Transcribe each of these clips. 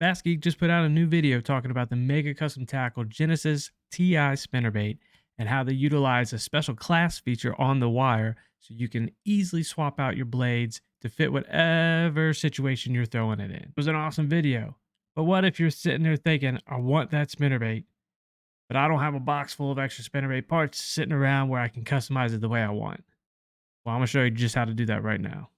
Bass Geek just put out a new video talking about the mega custom tackle Genesis TI spinnerbait and how they utilize a special class feature on the wire so you can easily swap out your blades to fit whatever situation you're throwing it in. It was an awesome video. But what if you're sitting there thinking, I want that spinnerbait, but I don't have a box full of extra spinnerbait parts sitting around where I can customize it the way I want? Well, I'm going to show you just how to do that right now.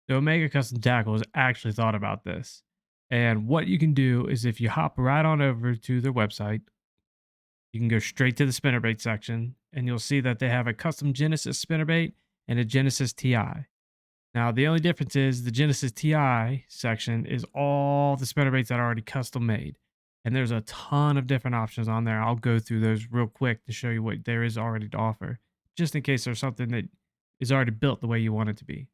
So Omega Custom Tackle has actually thought about this. And what you can do is if you hop right on over to their website, you can go straight to the spinnerbait section and you'll see that they have a custom Genesis spinnerbait and a Genesis TI. Now, the only difference is the Genesis TI section is all the spinnerbaits that are already custom made. And there's a ton of different options on there. I'll go through those real quick to show you what there is already to offer, just in case there's something that is already built the way you want it to be.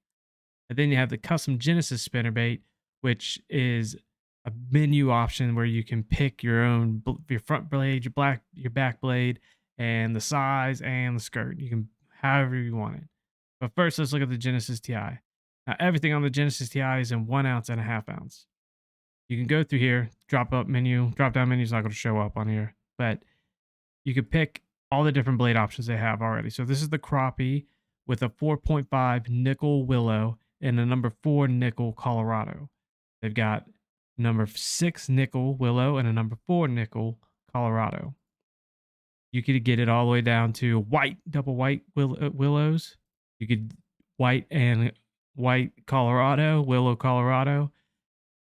And then you have the custom Genesis spinnerbait, which is a menu option where you can pick your own your front blade, your back blade, and the size and the skirt. You can however you want it. But first, let's look at the Genesis TI. Now, everything on the Genesis TI is in 1 ounce and a half ounce. You can go through here, drop down menu is not going to show up on here, but you could pick all the different blade options they have already. So this is the crappie with a 4.5 nickel willow and a number 4 nickel Colorado. They've got number 6 nickel willow and a number 4 nickel Colorado. You could get it all the way down to white, double white willows. You could white and white Colorado, willow Colorado.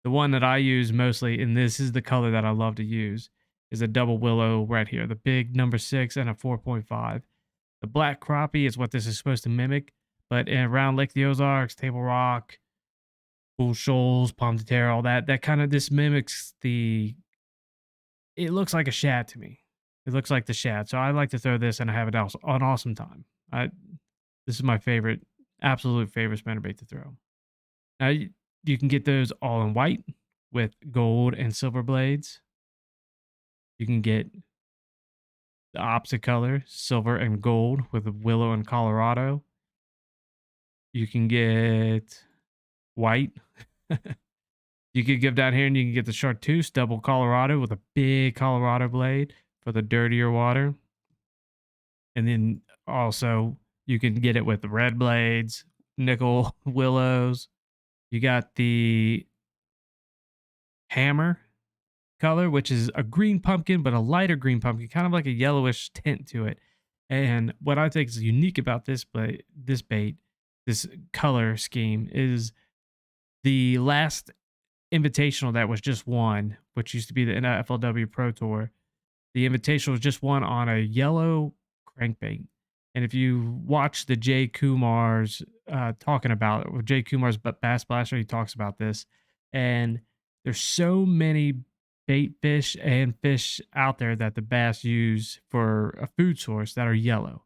The one that I use mostly, and this is the color that I love to use, is a double willow right here. The big number 6 and a 4.5. The black crappie is what this is supposed to mimic, but around Lake the Ozarks, Table Rock, Bull Shoals, Palm de Terre, all that kind of this mimics it looks like a shad to me. It looks like the shad. So I like to throw this and I have an awesome time. This is my absolute favorite spinnerbait to throw. Now you can get those all in white with gold and silver blades. You can get the opposite color, silver and gold with willow and Colorado. You can get white. You could give down here and you can get the chartreuse double Colorado with a big Colorado blade for the dirtier water. And then also you can get it with the red blades, nickel willows. You got the hammer color, which is a green pumpkin, but a lighter green pumpkin, kind of like a yellowish tint to it. And what I think is unique about this bait, this color scheme, is the last invitational that was just won, which used to be the NFLW Pro Tour. The invitational was just won on a yellow crankbait. And if you watch the Jay Kumar's talking about it, with Jay Kumar's Bass Blaster, he talks about this. And there's so many bait fish and fish out there that the bass use for a food source that are yellow.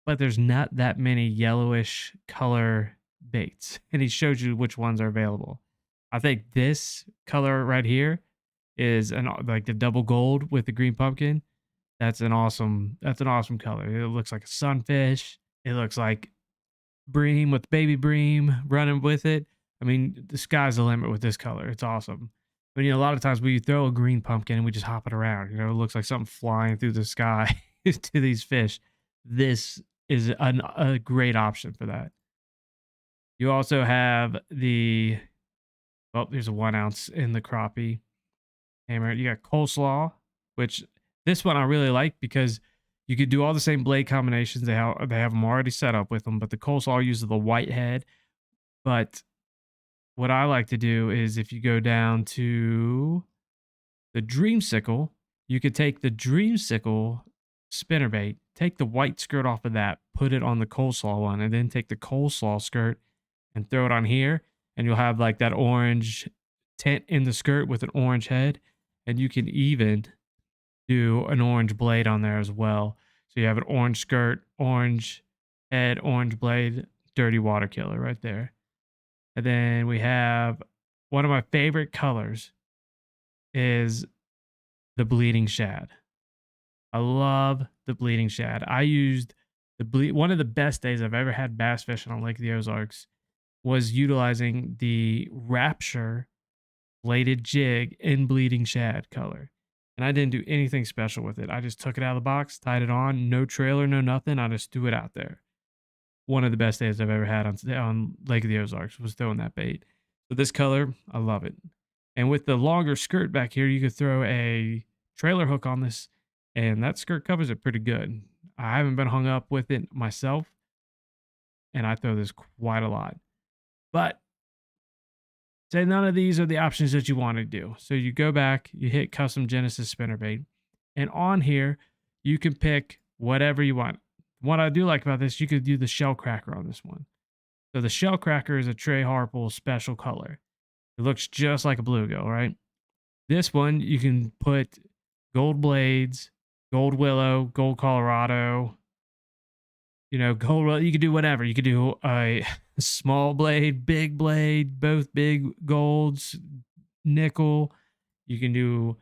But there's not that many yellowish color baits. And he shows you which ones are available. I think this color right here is like the double gold with the green pumpkin. That's an awesome color. It looks like a sunfish. It looks like bream with baby bream running with it. I mean, the sky's the limit with this color. It's awesome. But a lot of times we throw a green pumpkin and we just hop it around. It looks like something flying through the sky to these fish. This is a great option for that. You also have there's a 1 ounce in the crappie hammer. You got coleslaw, which this one I really like because you could do all the same blade combinations. They have them already set up with them, but the coleslaw uses the white head. But what I like to do is if you go down to the dreamsicle, you could take the dreamsicle spinnerbait, take the white skirt off of that, put it on the coleslaw one, and then take the coleslaw skirt and throw it on here. And you'll have like that orange tint in the skirt with an orange head. And you can even do an orange blade on there as well. So you have an orange skirt, orange head, orange blade, dirty water killer right there. And then we have one of my favorite colors is the bleeding shad. I love the bleeding shad. I used One of the best days I've ever had bass fishing on Lake of the Ozarks was utilizing the Rapture bladed jig in bleeding shad color. And I didn't do anything special with it. I just took it out of the box, tied it on, no trailer, no nothing. I just threw it out there. One of the best days I've ever had on Lake of the Ozarks was throwing that bait. So this color, I love it. And with the longer skirt back here, you could throw a trailer hook on this, and that skirt covers it pretty good. I haven't been hung up with it myself, and I throw this quite a lot. But say none of these are the options that you want to do. So you go back, you hit custom Genesis spinnerbait, and on here you can pick whatever you want. What I do like about this, you could do the shell cracker on this one. So the shell cracker is a Trey Harple special color. It looks just like a bluegill, right? This one you can put gold blades, gold willow, gold Colorado, gold. You could do whatever. You could do a small blade, big blade, both big golds, nickel. You can do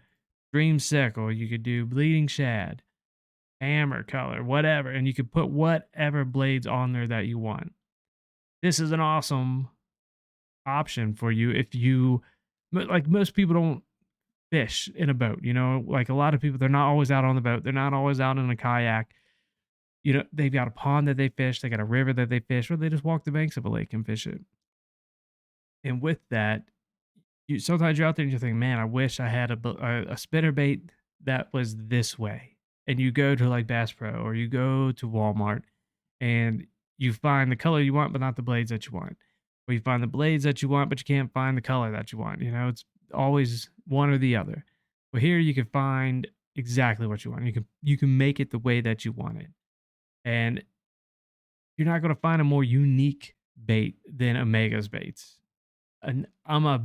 dream sickle. You could do bleeding shad, hammer color, whatever, and you could put whatever blades on there that you want. This is an awesome option for you if you like. Most people don't fish in a boat, like a lot of people, they're not always out on the boat, they're not always out in a kayak. They've got a pond that they fish, they got a river that they fish, or they just walk the banks of a lake and fish it. And with that, sometimes you're out there and you think, man, I wish I had a spinnerbait that was this way. And you go to like Bass Pro or you go to Walmart and you find the color you want, but not the blades that you want. Or you find the blades that you want, but you can't find the color that you want. It's always one or the other. Well, here you can find exactly what you want. You can make it the way that you want it. And you're not going to find a more unique bait than Omega's baits. And I'm a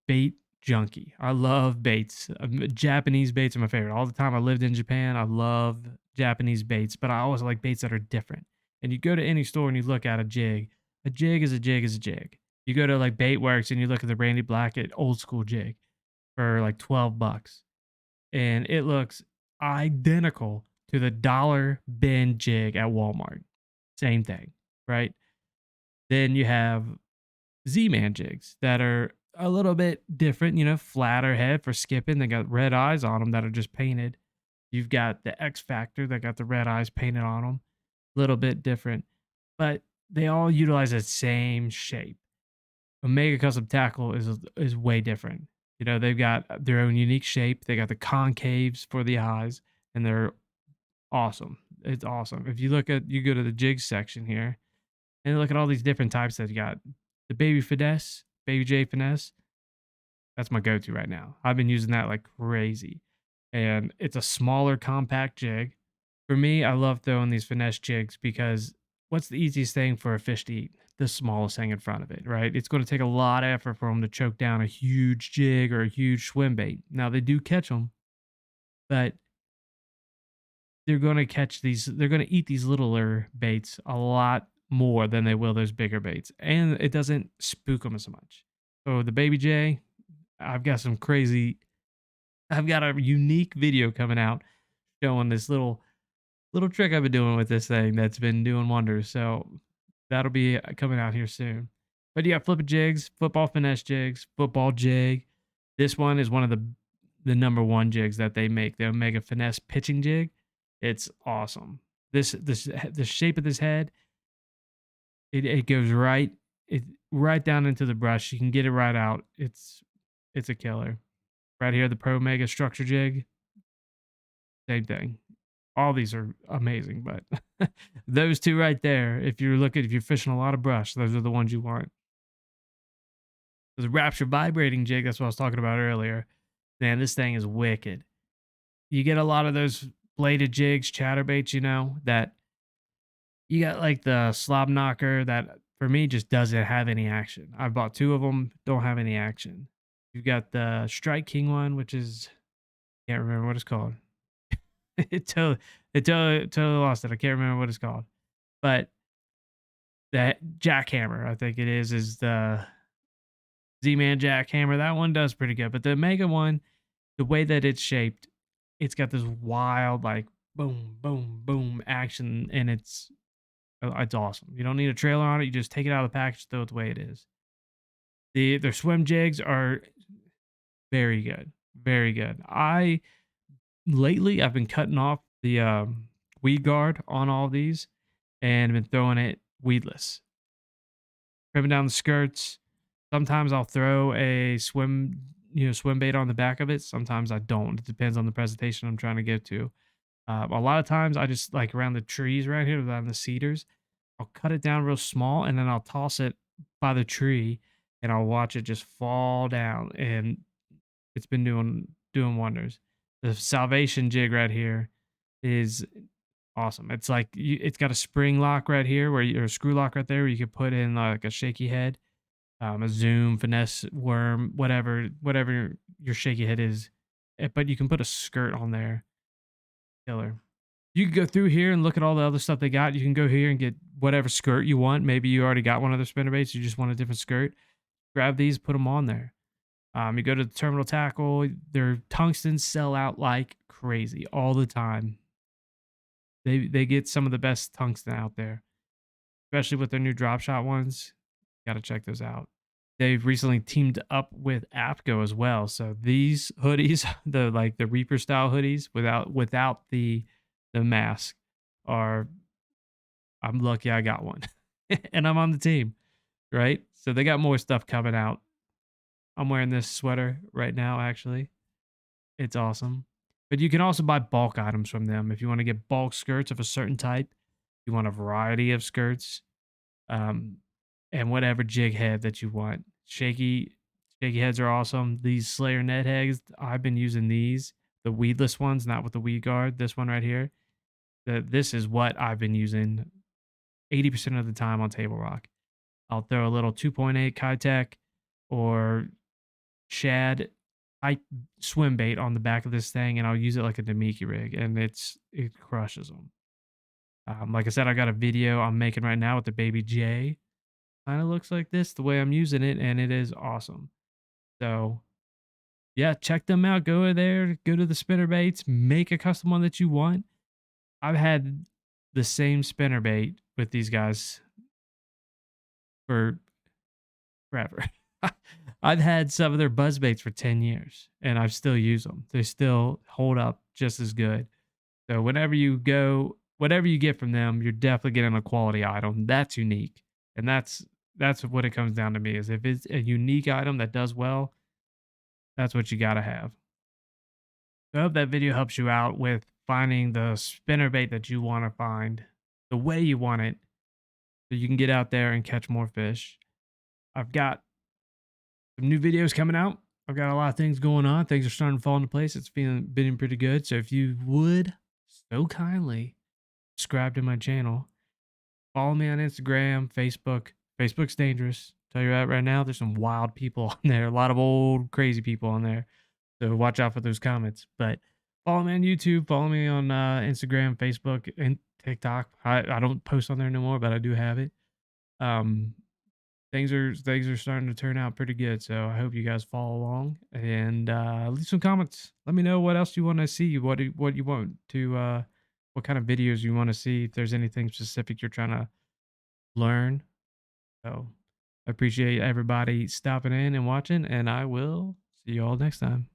bait junkie. I love baits. Japanese baits are my favorite. All the time I lived in Japan, I love Japanese baits, but I always like baits that are different. And you go to any store and you look at a jig is a jig is a jig. You go to like Bait Works and you look at the Randy Blackett old school jig for like $12, and it looks identical to the dollar bin jig at Walmart. Same thing, right? Then you have Z-Man jigs that are a little bit different, flatter head for skipping. They got red eyes on them that are just painted. You've got the X Factor that got the red eyes painted on them. A little bit different, but they all utilize the same shape. Omega Custom Tackle is way different. They've got their own unique shape. They got the concaves for the eyes, and they're awesome. It's awesome. If you go to the jig section here and look at all these different types that you got. The Baby Finesse, Baby J Finesse, that's my go-to right now. I've been using that like crazy. And it's a smaller, compact jig. For me, I love throwing these finesse jigs because what's the easiest thing for a fish to eat? The smallest thing in front of it, right? It's going to take a lot of effort for them to choke down a huge jig or a huge swim bait. Now, they do catch them, but they're going to they're going to eat these littler baits a lot more than they will those bigger baits. And it doesn't spook them as much. So the Baby J, I've got a unique video coming out showing this little trick I've been doing with this thing that's been doing wonders. So that'll be coming out here soon. But yeah, flipping jigs, football finesse jigs, football jig. This one is one of the number one jigs that they make, the Omega Finesse pitching jig. It's awesome. The shape of this head, it goes right down into the brush. You can get it right out. It's a killer. Right here, the Pro Mega structure jig. Same thing. All these are amazing, but those two right there, if you're fishing a lot of brush, those are the ones you want. The Rapture vibrating jig, that's what I was talking about earlier. Man, this thing is wicked. You get a lot of those bladed jigs, chatterbaits, that you got like the slob knocker that for me just doesn't have any action. I've bought two of them, don't have any action. You've got the Strike King one, which is, can't remember what it's called. it totally lost it. I can't remember what it's called. But that jackhammer, I think it is the Z-Man jackhammer. That one does pretty good. But the Omega one, the way that it's shaped, it's got this wild, like boom, boom, boom action, and it's awesome. You don't need a trailer on it. You just take it out of the package, throw it the way it is. Their swim jigs are very good, very good. I've been cutting off the weed guard on all these and been throwing it weedless, trimming down the skirts. Sometimes I'll throw a swim bait on the back of it. Sometimes I don't. It depends on the presentation I'm trying to get to. A lot of times I just like around the trees right here, around the cedars, I'll cut it down real small and then I'll toss it by the tree and I'll watch it just fall down. And it's been doing wonders. The salvation jig right here is awesome. It's like it's got a spring lock right here or a screw lock right there where you could put in like a shaky head, a zoom, finesse, worm, whatever your shaky head is. But you can put a skirt on there. Killer. You can go through here and look at all the other stuff they got. You can go here and get whatever skirt you want. Maybe you already got one of their spinnerbaits. You just want a different skirt. Grab these, put them on there. You go to the terminal tackle. Their tungstens sell out like crazy all the time. They get some of the best tungsten out there, especially with their new drop shot ones. Got to check those out. They've recently teamed up with APCO as well. So these hoodies, the Reaper style hoodies without the mask are I'm lucky I got one. And I'm on the team, right? So they got more stuff coming out. I'm wearing this sweater right now actually. It's awesome. But you can also buy bulk items from them if you want to get bulk skirts of a certain type. You want a variety of skirts, um, and whatever jig head that you want. Shaky heads are awesome. These Slayer net heads, I've been using these, the weedless ones, not with the weed guard. This one right here. This is what I've been using 80% of the time on Table Rock. I'll throw a little 2.8 Kitech or shad type swim bait on the back of this thing, and I'll use it like a Demiki rig, and it crushes them. Like I said, I got a video I'm making right now with the baby J. Kind of looks like this the way I'm using it, and it is awesome. So yeah, check them out. Go there, go to the spinner baits, make a custom one that you want. I've had the same spinner bait with these guys for forever. I've had some of their buzz baits for 10 years and I've still used them. They still hold up just as good. So whenever you go, whatever you get from them, you're definitely getting a quality item that's unique. And that's what it comes down to me is if it's a unique item that does well, that's what you got to have. So I hope that video helps you out with finding the spinner bait that you want to find the way you want it so you can get out there and catch more fish. I've got some new videos coming out. I've got a lot of things going on. Things are starting to fall into place. It's been pretty good. So if you would so kindly subscribe to my channel, follow me on Instagram, Facebook. Facebook's dangerous. Tell you that right now. There's some wild people on there. A lot of old crazy people on there. So watch out for those comments. But follow me on YouTube. Follow me on Instagram, Facebook, and TikTok. I don't post on there no more, but I do have it. Um, things are starting to turn out pretty good. So I hope you guys follow along and leave some comments. Let me know what else you want to see. What you want to what kind of videos you want to see. If there's anything specific you're trying to learn. So I appreciate everybody stopping in and watching, and I will see you all next time.